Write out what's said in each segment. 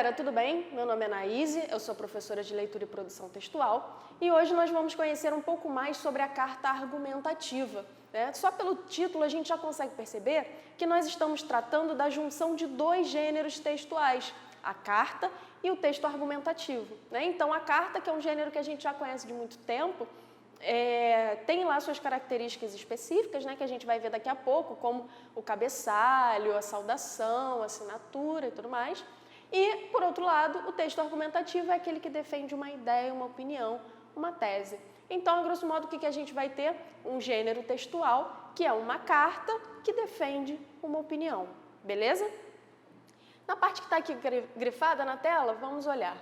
galera, tudo bem? Meu nome é Anaíse, eu sou professora de leitura e produção textual e hoje nós vamos conhecer um pouco mais sobre a carta argumentativa, né? Só pelo título a gente já consegue perceber que nós estamos tratando da junção de dois gêneros textuais, a carta e o texto argumentativo, né? Então a carta, que é um gênero que a gente já conhece de muito tempo, tem lá suas características específicas, né, que a gente vai ver daqui a pouco, como o cabeçalho, a saudação, a assinatura e tudo mais. E, por outro lado, o texto argumentativo é aquele que defende uma ideia, uma opinião, uma tese. Então, a grosso modo, o que a gente vai ter? Um gênero textual, que é uma carta que defende uma opinião, beleza? Na parte que está aqui grifada na tela, vamos olhar.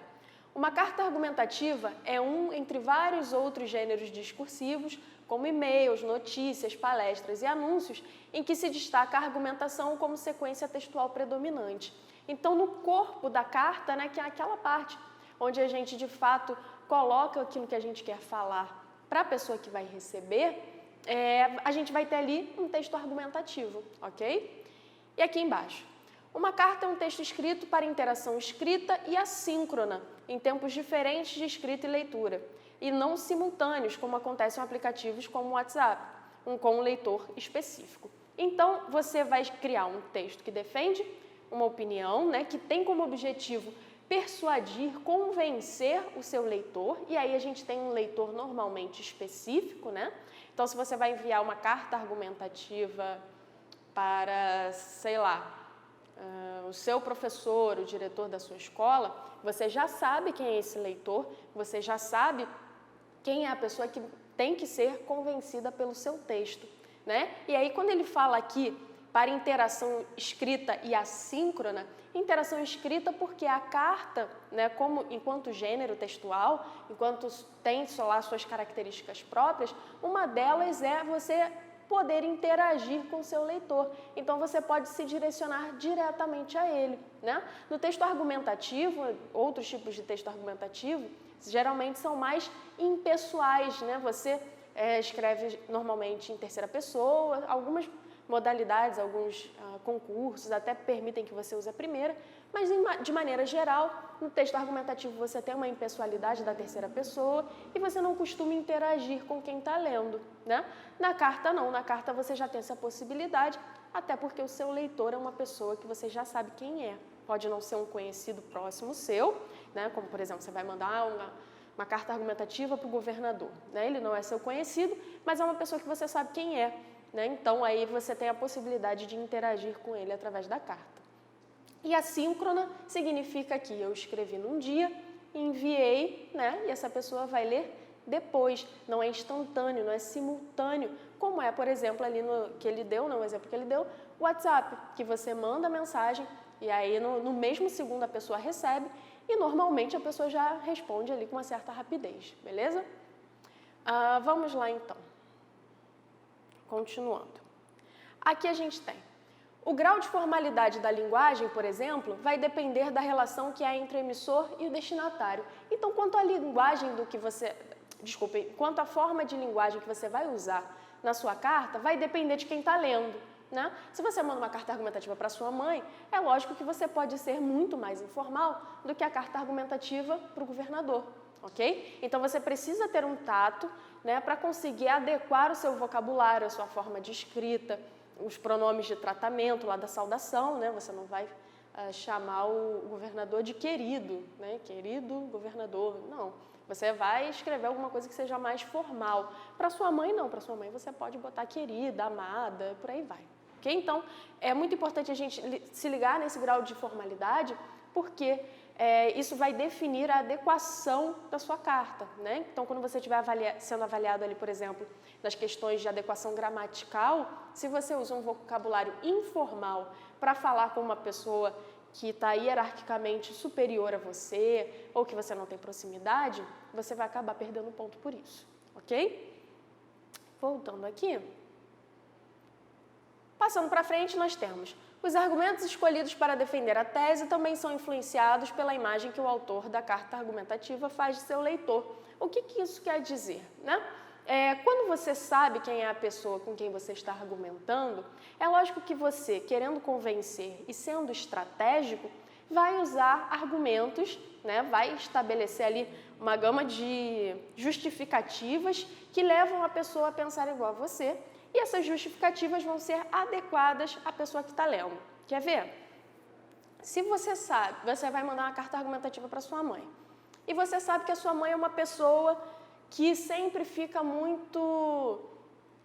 Uma carta argumentativa é um entre vários outros gêneros discursivos, como e-mails, notícias, palestras e anúncios, em que se destaca a argumentação como sequência textual predominante. Então, no corpo da carta, né, que é aquela parte onde a gente, de fato, coloca aquilo que a gente quer falar para a pessoa que vai receber, a gente vai ter ali um texto argumentativo, ok? E aqui embaixo. Uma carta é um texto escrito para interação escrita e assíncrona, em tempos diferentes de escrita e leitura, e não simultâneos, como acontece em aplicativos como o WhatsApp, com um leitor específico. Então, você vai criar um texto que defende uma opinião, né, que tem como objetivo persuadir, convencer o seu leitor, e aí a gente tem um leitor normalmente específico, né? Então, se você vai enviar uma carta argumentativa para, sei lá, o seu professor, o diretor da sua escola, você já sabe quem é esse leitor, você já sabe quem é a pessoa que tem que ser convencida pelo seu texto, né? E aí, quando ele fala aqui para interação escrita e assíncrona, interação escrita porque a carta, né, enquanto gênero textual, enquanto tem lá suas características próprias, uma delas é você poder interagir com o seu leitor. Então, você pode se direcionar diretamente a ele, né? No texto argumentativo, outros tipos de texto argumentativo, geralmente são mais impessoais, né? Você escreve normalmente em terceira pessoa, algumas modalidades, alguns concursos até permitem que você use a primeira, mas de maneira geral, no texto argumentativo você tem uma impessoalidade da terceira pessoa e você não costuma interagir com quem está lendo, né? Na carta não, na carta você já tem essa possibilidade, até porque o seu leitor é uma pessoa que você já sabe quem é. Pode não ser um conhecido próximo seu, né? Como por exemplo, você vai mandar uma carta argumentativa para o governador, né? Ele não é seu conhecido, mas é uma pessoa que você sabe quem é, né? Então, aí você tem a possibilidade de interagir com ele através da carta. E assíncrona significa que eu escrevi num dia, enviei, né? E essa pessoa vai ler depois. Não é instantâneo, não é simultâneo, como é, por exemplo, ali que ele deu, no exemplo que ele deu, o WhatsApp, que você manda a mensagem e aí no mesmo segundo a pessoa recebe e normalmente a pessoa já responde ali com uma certa rapidez, beleza? Vamos lá então. Continuando. Aqui a gente tem o grau de formalidade da linguagem, por exemplo, vai depender da relação que há entre o emissor e o destinatário. Então, quanto à forma de linguagem que você vai usar na sua carta, vai depender de quem está lendo, né? Se você manda uma carta argumentativa para sua mãe, é lógico que você pode ser muito mais informal do que a carta argumentativa para o governador. Ok? Então, você precisa ter um tato, né, para conseguir adequar o seu vocabulário, a sua forma de escrita, os pronomes de tratamento lá da saudação, né? Você não vai chamar o governador de querido, né? Querido governador, não. Você vai escrever alguma coisa que seja mais formal. Para sua mãe, não. Para sua mãe, você pode botar querida, amada, por aí vai. Ok? Então, é muito importante a gente se ligar nesse grau de formalidade, porque isso vai definir a adequação da sua carta, né? Então, quando você estiver sendo avaliado ali, por exemplo, nas questões de adequação gramatical, se você usa um vocabulário informal para falar com uma pessoa que está hierarquicamente superior a você ou que você não tem proximidade, você vai acabar perdendo ponto por isso, ok? Voltando aqui. Passando para frente, nós temos os argumentos escolhidos para defender a tese também são influenciados pela imagem que o autor da carta argumentativa faz de seu leitor. O que isso quer dizer, né? Quando você sabe quem é a pessoa com quem você está argumentando, é lógico que você, querendo convencer e sendo estratégico, vai usar argumentos, né? Vai estabelecer ali uma gama de justificativas que levam a pessoa a pensar igual a você, e essas justificativas vão ser adequadas à pessoa que está lendo. Quer ver? Se você sabe, você vai mandar uma carta argumentativa para sua mãe, e você sabe que a sua mãe é uma pessoa que sempre fica muito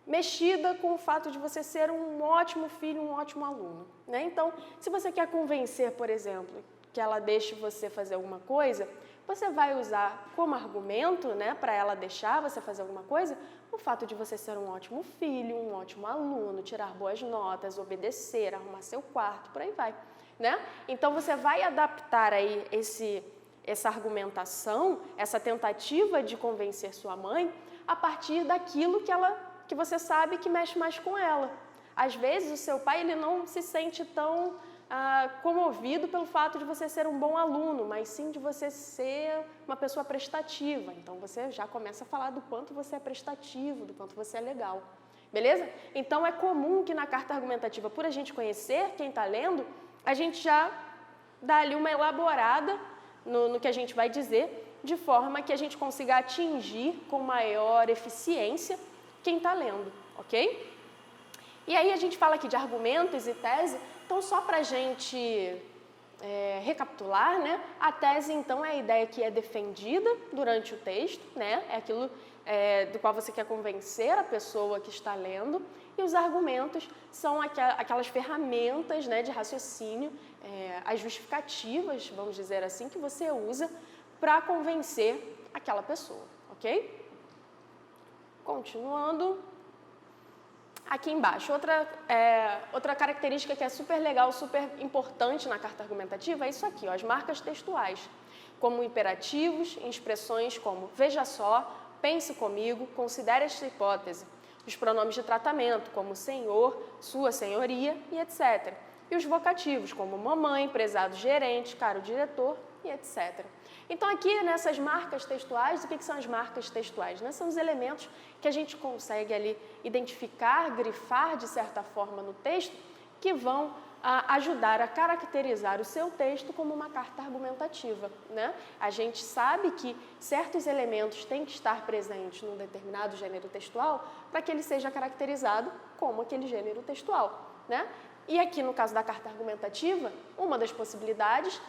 mexida com o fato de você ser um ótimo filho, um ótimo aluno, né? Então, se você quer convencer, por exemplo, que ela deixe você fazer alguma coisa, você vai usar como argumento, né, para ela deixar você fazer alguma coisa, o fato de você ser um ótimo filho, um ótimo aluno, tirar boas notas, obedecer, arrumar seu quarto, por aí vai, né? Então, você vai adaptar aí essa argumentação, essa tentativa de convencer sua mãe a partir daquilo que você sabe que mexe mais com ela. Às vezes, o seu pai ele não se sente tão comovido pelo fato de você ser um bom aluno, mas sim de você ser uma pessoa prestativa. Então, você já começa a falar do quanto você é prestativo, do quanto você é legal. Beleza? Então, é comum que na carta argumentativa, por a gente conhecer quem está lendo, a gente já dá ali uma elaborada no que a gente vai dizer, de forma que a gente consiga atingir com maior eficiência quem está lendo, ok? E aí a gente fala aqui de argumentos e tese, então só para a gente recapitular, né? A tese, então, é a ideia que é defendida durante o texto, né? É aquilo do qual você quer convencer a pessoa que está lendo, e os argumentos são aquelas ferramentas, né, de raciocínio, as justificativas, vamos dizer assim, que você usa para convencer aquela pessoa, ok? Continuando, aqui embaixo, outra característica que é super legal, super importante na carta argumentativa é isso aqui, ó, as marcas textuais, como imperativos, expressões como veja só, pense comigo, considere esta hipótese, os pronomes de tratamento, como senhor, sua senhoria e etc. E os vocativos, como mamãe, prezado gerente, caro diretor e etc. Então, aqui nessas marcas textuais, o que são as marcas textuais? Né? São os elementos que a gente consegue ali identificar, grifar de certa forma no texto, que vão ajudar a caracterizar o seu texto como uma carta argumentativa, né? A gente sabe que certos elementos têm que estar presentes num determinado gênero textual para que ele seja caracterizado como aquele gênero textual, né? E aqui no caso da carta argumentativa, uma das possibilidades,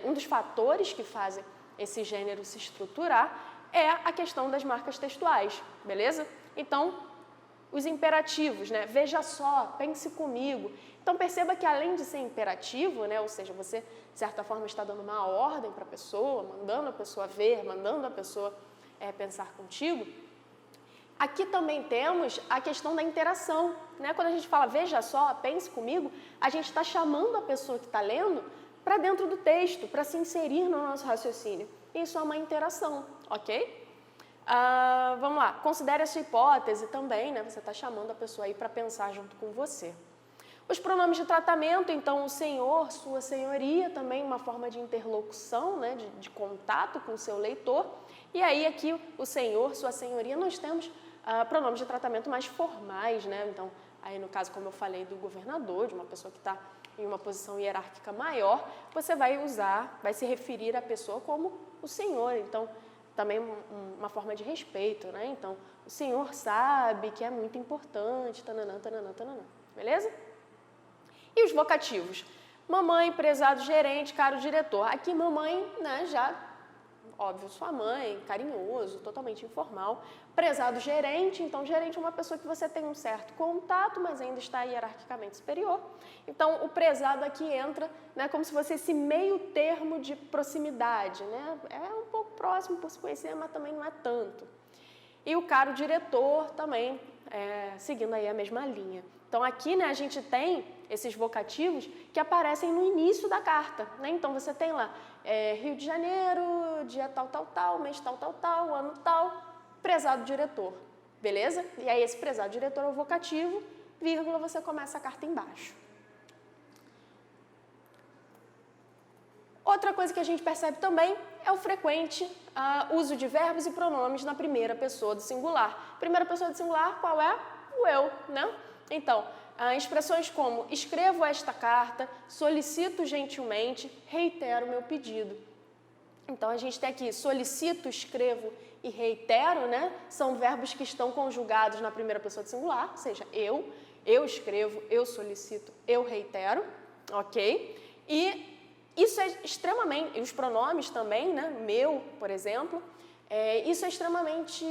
um dos fatores que fazem esse gênero se estruturar é a questão das marcas textuais, beleza? Então, os imperativos, né? Veja só, pense comigo. Então, perceba que além de ser imperativo, né? Ou seja, você, de certa forma, está dando uma ordem para a pessoa, mandando a pessoa ver, mandando a pessoa pensar contigo, aqui também temos a questão da interação, né? Quando a gente fala, veja só, pense comigo, a gente está chamando a pessoa que está lendo para dentro do texto, para se inserir no nosso raciocínio. Isso é uma interação, ok? Vamos lá, considere essa hipótese também, né? Você está chamando a pessoa aí para pensar junto com você. Os pronomes de tratamento, então, o senhor, sua senhoria, também uma forma de interlocução, né? De contato com o seu leitor. E aí aqui o senhor, sua senhoria, nós temos pronomes de tratamento mais formais, né? Então, aí no caso, como eu falei, do governador, de uma pessoa que está em uma posição hierárquica maior, você vai se referir à pessoa como o senhor. Então, também uma forma de respeito, né? Então, o senhor sabe que é muito importante, tananã, tananã, tananã. Beleza? E os vocativos? Mamãe, prezado gerente, caro diretor. Aqui, mamãe, né, já, óbvio, sua mãe, carinhoso, totalmente informal. Prezado gerente, então, gerente é uma pessoa que você tem um certo contato, mas ainda está hierarquicamente superior. Então, o prezado aqui entra, né, como se fosse esse meio termo de proximidade, né? É um pouco próximo por se conhecer, mas também não é tanto. E o caro diretor também, seguindo aí a mesma linha. Então, aqui, né, a gente tem esses vocativos que aparecem no início da carta, né? Então, você tem lá Rio de Janeiro, dia tal, tal, tal, mês tal, tal, tal, ano tal, prezado diretor, beleza? E aí, esse prezado diretor é o vocativo, vírgula, você começa a carta embaixo. Outra coisa que a gente percebe também é o frequente uso de verbos e pronomes na primeira pessoa do singular. Primeira pessoa do singular, qual é? O eu, né? Então, expressões como escrevo esta carta, solicito gentilmente, reitero meu pedido. Então, a gente tem aqui solicito, escrevo e reitero, né? São verbos que estão conjugados na primeira pessoa do singular, ou seja, eu escrevo, eu solicito, eu reitero, ok? E isso é extremamente, e os pronomes também, né? Meu, por exemplo, isso é extremamente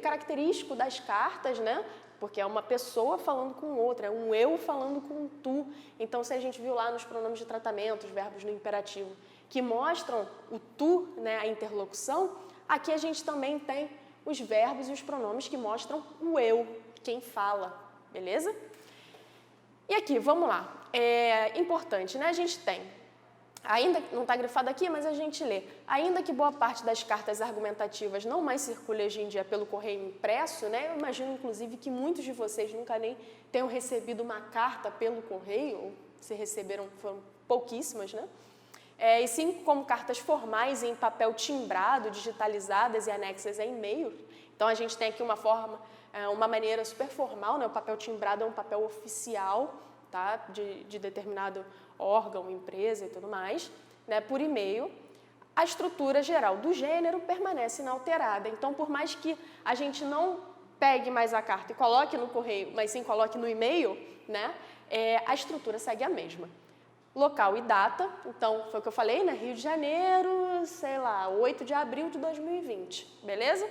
característico das cartas, né? Porque é uma pessoa falando com outra, é um eu falando com um tu. Então, se a gente viu lá nos pronomes de tratamento, os verbos no imperativo, que mostram o tu, né, a interlocução, aqui a gente também tem os verbos e os pronomes que mostram o eu, quem fala, beleza? E aqui, vamos lá. É importante, né? A gente tem, ainda não está grifado aqui, mas a gente lê. Ainda que boa parte das cartas argumentativas não mais circule hoje em dia pelo correio impresso, né? Eu imagino, inclusive, que muitos de vocês nunca nem tenham recebido uma carta pelo correio, ou se receberam, foram pouquíssimas, né? E sim como cartas formais em papel timbrado, digitalizadas e anexas a e-mail. Então, a gente tem aqui uma forma, uma maneira super formal, né? O papel timbrado é um papel oficial, tá? de determinado órgão, empresa e tudo mais, né? Por e-mail. A estrutura geral do gênero permanece inalterada. Então, por mais que a gente não pegue mais a carta e coloque no correio, mas sim coloque no e-mail, né? A estrutura segue a mesma. Local e data, então, foi o que eu falei, né? Rio de Janeiro, sei lá, 8 de abril de 2020, beleza?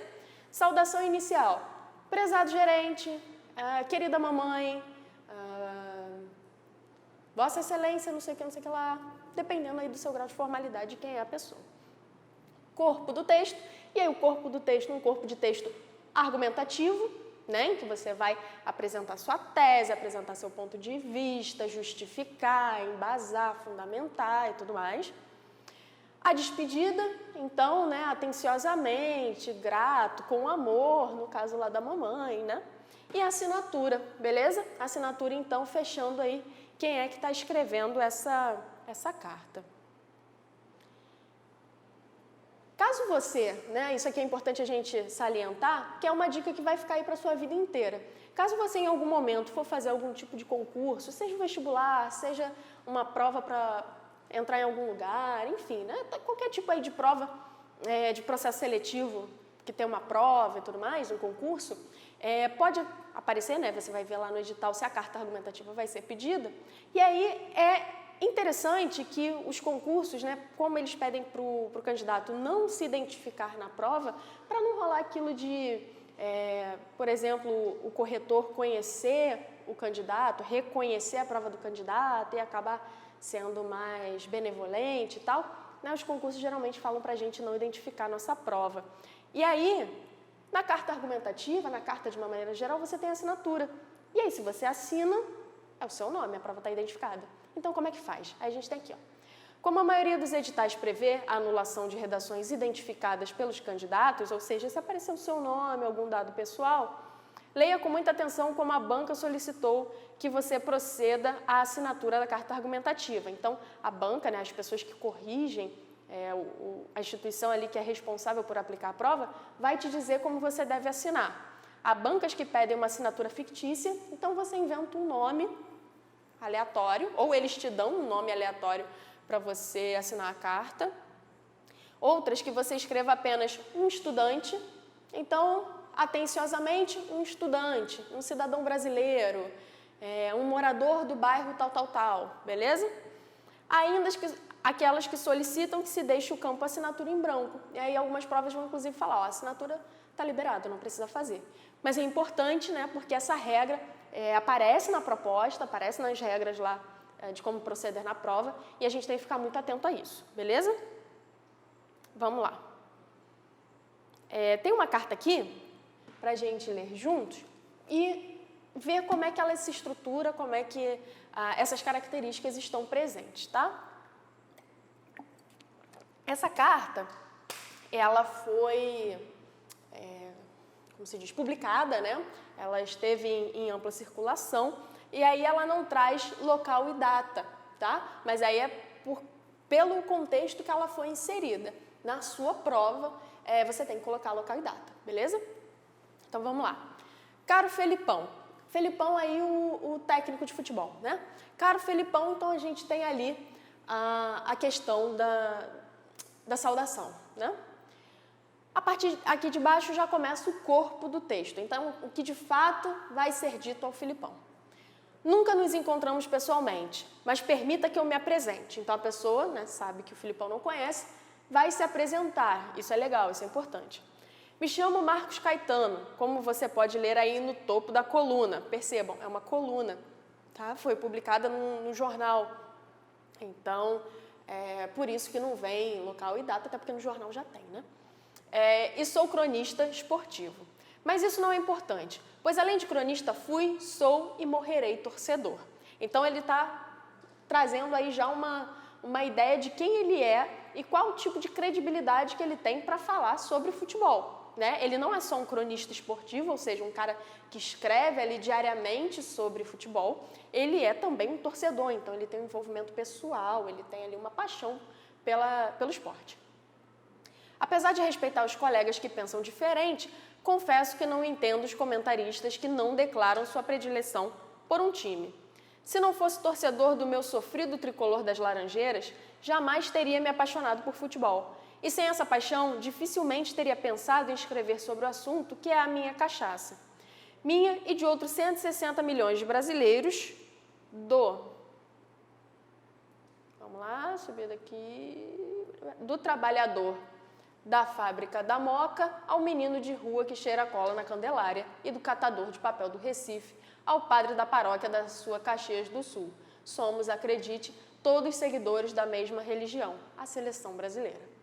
Saudação inicial, prezado gerente, querida mamãe, Vossa Excelência, não sei o que lá, dependendo aí do seu grau de formalidade de quem é a pessoa. Corpo do texto, e aí o corpo do texto, um corpo de texto argumentativo, né, em que você vai apresentar sua tese, apresentar seu ponto de vista, justificar, embasar, fundamentar e tudo mais. A despedida, então, né, atenciosamente, grato, com amor, no caso lá da mamãe, né? E a assinatura, beleza? A assinatura, então, fechando aí quem é que está escrevendo essa carta. Caso você, né, isso aqui é importante a gente salientar, que é uma dica que vai ficar aí para a sua vida inteira. Caso você em algum momento for fazer algum tipo de concurso, seja vestibular, seja uma prova para entrar em algum lugar, enfim, né, qualquer tipo aí de prova, de processo seletivo, que tem uma prova e tudo mais, um concurso, pode aparecer, né, você vai ver lá no edital se a carta argumentativa vai ser pedida, e aí é interessante que os concursos, né, como eles pedem para o candidato não se identificar na prova, para não rolar aquilo de, por exemplo, o corretor conhecer o candidato, reconhecer a prova do candidato e acabar sendo mais benevolente e tal, né, os concursos geralmente falam para a gente não identificar a nossa prova. E aí, na carta argumentativa, na carta de uma maneira geral, você tem a assinatura. E aí, se você assina, é o seu nome, a prova está identificada. Então, como é que faz? Aí a gente tem aqui, ó. Como a maioria dos editais prevê a anulação de redações identificadas pelos candidatos, ou seja, se aparecer o seu nome, algum dado pessoal, leia com muita atenção como a banca solicitou que você proceda à assinatura da carta argumentativa. Então, a banca, né, as pessoas que corrigem, a instituição ali que é responsável por aplicar a prova, vai te dizer como você deve assinar. Há bancas que pedem uma assinatura fictícia, então você inventa um nome aleatório, ou eles te dão um nome aleatório para você assinar a carta. Outras que você escreva apenas um estudante, então, atenciosamente, um estudante, um cidadão brasileiro, um morador do bairro tal, beleza? Ainda aquelas que solicitam que se deixe o campo assinatura em branco. E aí algumas provas vão, inclusive, falar, ó, a assinatura está liberada, não precisa fazer. Mas é importante, né, porque essa regra aparece na proposta, aparece nas regras lá de como proceder na prova, e a gente tem que ficar muito atento a isso, beleza? Vamos lá. Tem uma carta aqui para a gente ler juntos e ver como é que ela se estrutura, como é que essas características estão presentes, tá? Essa carta, ela foi, como se diz, publicada, né? Ela esteve em ampla circulação e aí ela não traz local e data, tá? Mas aí é pelo contexto que ela foi inserida. Na sua prova, você tem que colocar local e data, beleza? Então, vamos lá. Caro Felipão, Felipão aí, o técnico de futebol, né? Caro Felipão, então a gente tem ali a questão da saudação, né? A partir aqui de baixo já começa o corpo do texto, então o que de fato vai ser dito ao Felipão. Nunca nos encontramos pessoalmente, mas permita que eu me apresente. Então a pessoa, né, sabe que o Felipão não conhece, vai se apresentar. Isso é legal, isso é importante. Me chamo Marcos Caetano, como você pode ler aí no topo da coluna. Percebam, é uma coluna, tá? Foi publicada no jornal. Então, é por isso que não vem local e data, até porque no jornal já tem, né? E sou cronista esportivo. Mas isso não é importante, pois além de cronista fui, sou e morrerei torcedor. Então ele está trazendo aí já uma ideia de quem ele é e qual tipo de credibilidade que ele tem para falar sobre futebol, né? Ele não é só um cronista esportivo, ou seja, um cara que escreve ali diariamente sobre futebol, ele é também um torcedor, então ele tem um envolvimento pessoal, ele tem ali uma paixão pelo esporte. Apesar de respeitar os colegas que pensam diferente, confesso que não entendo os comentaristas que não declaram sua predileção por um time. Se não fosse torcedor do meu sofrido tricolor das Laranjeiras, jamais teria me apaixonado por futebol. E sem essa paixão, dificilmente teria pensado em escrever sobre o assunto que é a minha cachaça. Minha e de outros 160 milhões de brasileiros vamos lá, subir daqui, do trabalhador da fábrica da Moca ao menino de rua que cheira a cola na Candelária e do catador de papel do Recife ao padre da paróquia da sua Caxias do Sul. Somos, acredite, todos seguidores da mesma religião, a seleção brasileira.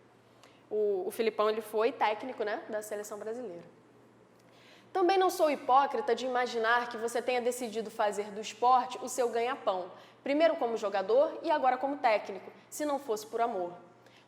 O Felipão ele foi técnico, né, da seleção brasileira. Também não sou hipócrita de imaginar que você tenha decidido fazer do esporte o seu ganha-pão, primeiro como jogador e agora como técnico, se não fosse por amor.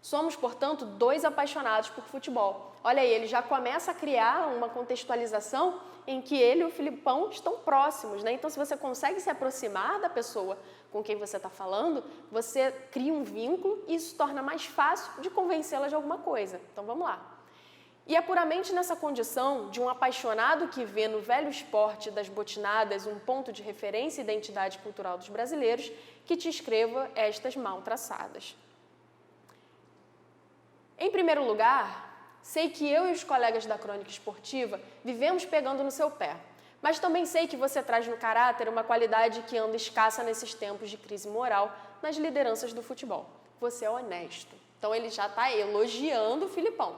Somos, portanto, dois apaixonados por futebol. Olha aí, ele já começa a criar uma contextualização em que ele e o Felipão estão próximos, né? Então, se você consegue se aproximar da pessoa com quem você está falando, você cria um vínculo e isso torna mais fácil de convencê-la de alguma coisa. Então, vamos lá. E é puramente nessa condição de um apaixonado que vê no velho esporte das botinadas um ponto de referência e identidade cultural dos brasileiros que te escreva estas mal traçadas. Em primeiro lugar, sei que eu e os colegas da Crônica Esportiva vivemos pegando no seu pé, mas também sei que você traz no caráter uma qualidade que anda escassa nesses tempos de crise moral nas lideranças do futebol. Você é honesto. Então ele já está elogiando o Felipão,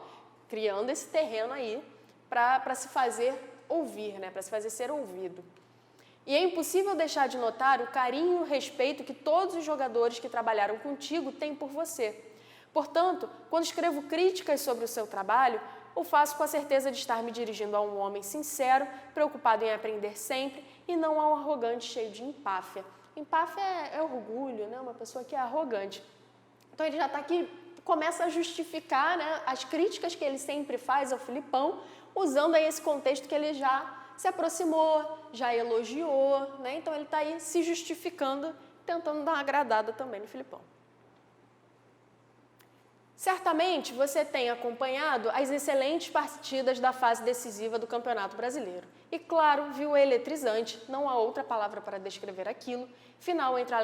criando esse terreno aí para se fazer ouvir, né? Para se fazer ser ouvido. E é impossível deixar de notar o carinho e o respeito que todos os jogadores que trabalharam contigo têm por você. Portanto, quando escrevo críticas sobre o seu trabalho, o faço com a certeza de estar me dirigindo a um homem sincero, preocupado em aprender sempre, e não a um arrogante cheio de empáfia. Empáfia é orgulho, né? Uma pessoa que é arrogante. Então ele já está aqui, começa a justificar, né, as críticas que ele sempre faz ao Felipão, usando aí esse contexto que ele já se aproximou, já elogiou, né? Então ele está aí se justificando, tentando dar uma agradada também no Felipão. Certamente você tem acompanhado as excelentes partidas da fase decisiva do Campeonato Brasileiro. E claro, viu a eletrizante, não há outra palavra para descrever aquilo, final entre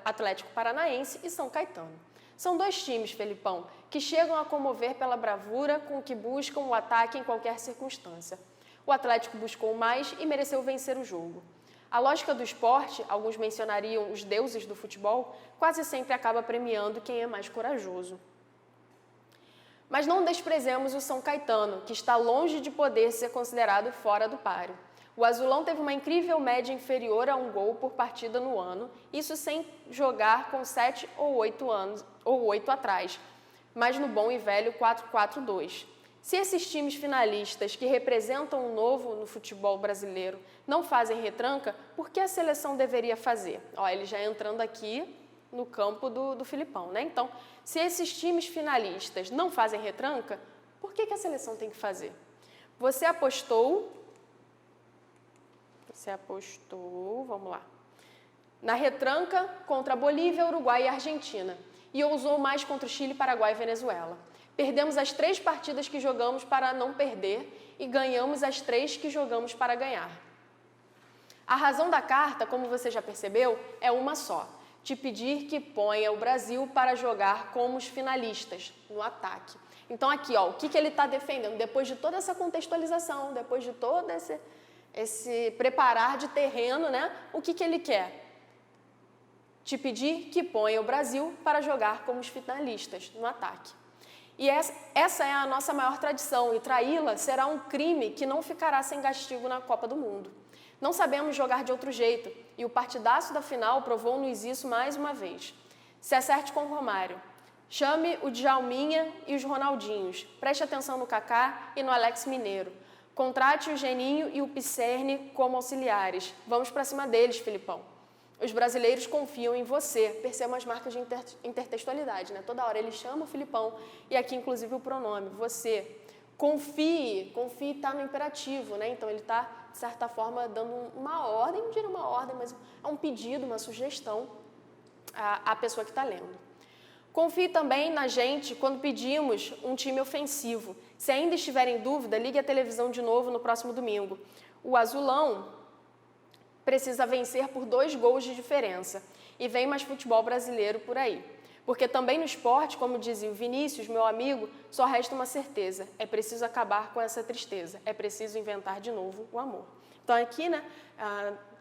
Atlético Paranaense e São Caetano. São dois times, Felipão, que chegam a comover pela bravura com que buscam o ataque em qualquer circunstância. O Atlético buscou mais e mereceu vencer o jogo. A lógica do esporte, alguns mencionariam os deuses do futebol, quase sempre acaba premiando quem é mais corajoso. Mas não desprezemos o São Caetano, que está longe de poder ser considerado fora do páreo. O azulão teve uma incrível média inferior a um gol por partida no ano, isso sem jogar com 7 ou 8 atrás, mas no bom e velho 4-4-2. Se esses times finalistas que representam o novo no futebol brasileiro não fazem retranca, por que a seleção deveria fazer? Ó, ele já entrando aqui no campo do Felipão, né? Então, se esses times finalistas não fazem retranca, por que a seleção tem que fazer? Você apostou, vamos lá, na retranca contra a Bolívia, Uruguai e Argentina, e ousou mais contra o Chile, Paraguai e Venezuela. Perdemos as 3 partidas que jogamos para não perder e ganhamos as 3 que jogamos para ganhar. A razão da carta, como você já percebeu, é uma só: te pedir que ponha o Brasil para jogar como os finalistas no ataque. Então aqui, ó, o que ele está defendendo? Depois de toda essa contextualização, depois de todo esse preparar de terreno, né? O que ele quer? Te pedir que ponha o Brasil para jogar como os finalistas no ataque. E essa é a nossa maior tradição, e traí-la será um crime que não ficará sem castigo na Copa do Mundo. Não sabemos jogar de outro jeito, e o partidaço da final provou-nos isso mais uma vez. Se acerte com o Romário. Chame o Djalminha e os Ronaldinhos. Preste atenção no Kaká e no Alex Mineiro. Contrate o Geninho e o Pisserni como auxiliares. Vamos para cima deles, Filipão. Os brasileiros confiam em você. Percebam as marcas de intertextualidade, né? Toda hora ele chama o Filipão, e aqui inclusive o pronome, você. Confie está no imperativo, né? Então ele está, de certa forma, dando uma ordem, não diria uma ordem, mas é um pedido, uma sugestão à pessoa que está lendo. Confie também na gente quando pedimos um time ofensivo. Se ainda estiver em dúvida, ligue a televisão de novo no próximo domingo. O azulão precisa vencer por 2 gols de diferença. E vem mais futebol brasileiro por aí. Porque também no esporte, como dizia o Vinícius, meu amigo, só resta uma certeza: é preciso acabar com essa tristeza, é preciso inventar de novo o amor. Então aqui, né,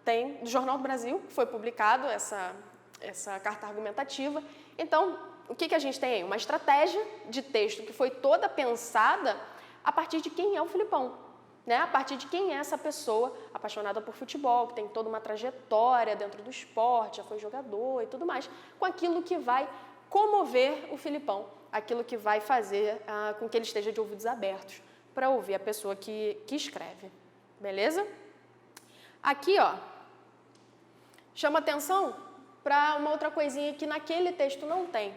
tem do Jornal do Brasil, que foi publicado essa carta argumentativa. Então, o que a gente tem aí? Uma estratégia de texto que foi toda pensada a partir de quem é o Filipão, né? A partir de quem é essa pessoa apaixonada por futebol, que tem toda uma trajetória dentro do esporte, já foi jogador e tudo mais, com aquilo que vai comover o Filipão, aquilo que vai fazer com que ele esteja de ouvidos abertos para ouvir a pessoa que escreve. Beleza? Aqui, ó, chama atenção para uma outra coisinha que naquele texto não tem.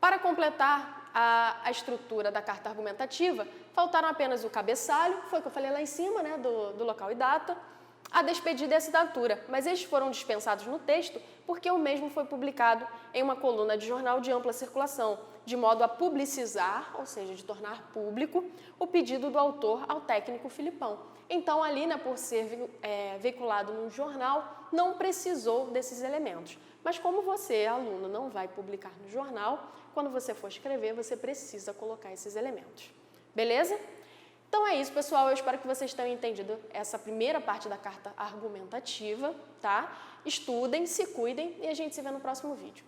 Para completar a estrutura da carta argumentativa, faltaram apenas o cabeçalho, foi o que eu falei lá em cima, né, do local e data, a despedida e a assinatura, mas estes foram dispensados no texto porque o mesmo foi publicado em uma coluna de jornal de ampla circulação, de modo a publicizar, ou seja, de tornar público, o pedido do autor ao técnico Filipão. Então, ali, né, por ser veiculado num jornal, não precisou desses elementos. Mas como você, aluno, não vai publicar no jornal, quando você for escrever, você precisa colocar esses elementos. Beleza? Então é isso, pessoal. Eu espero que vocês tenham entendido essa primeira parte da carta argumentativa, tá? Estudem, se cuidem e a gente se vê no próximo vídeo.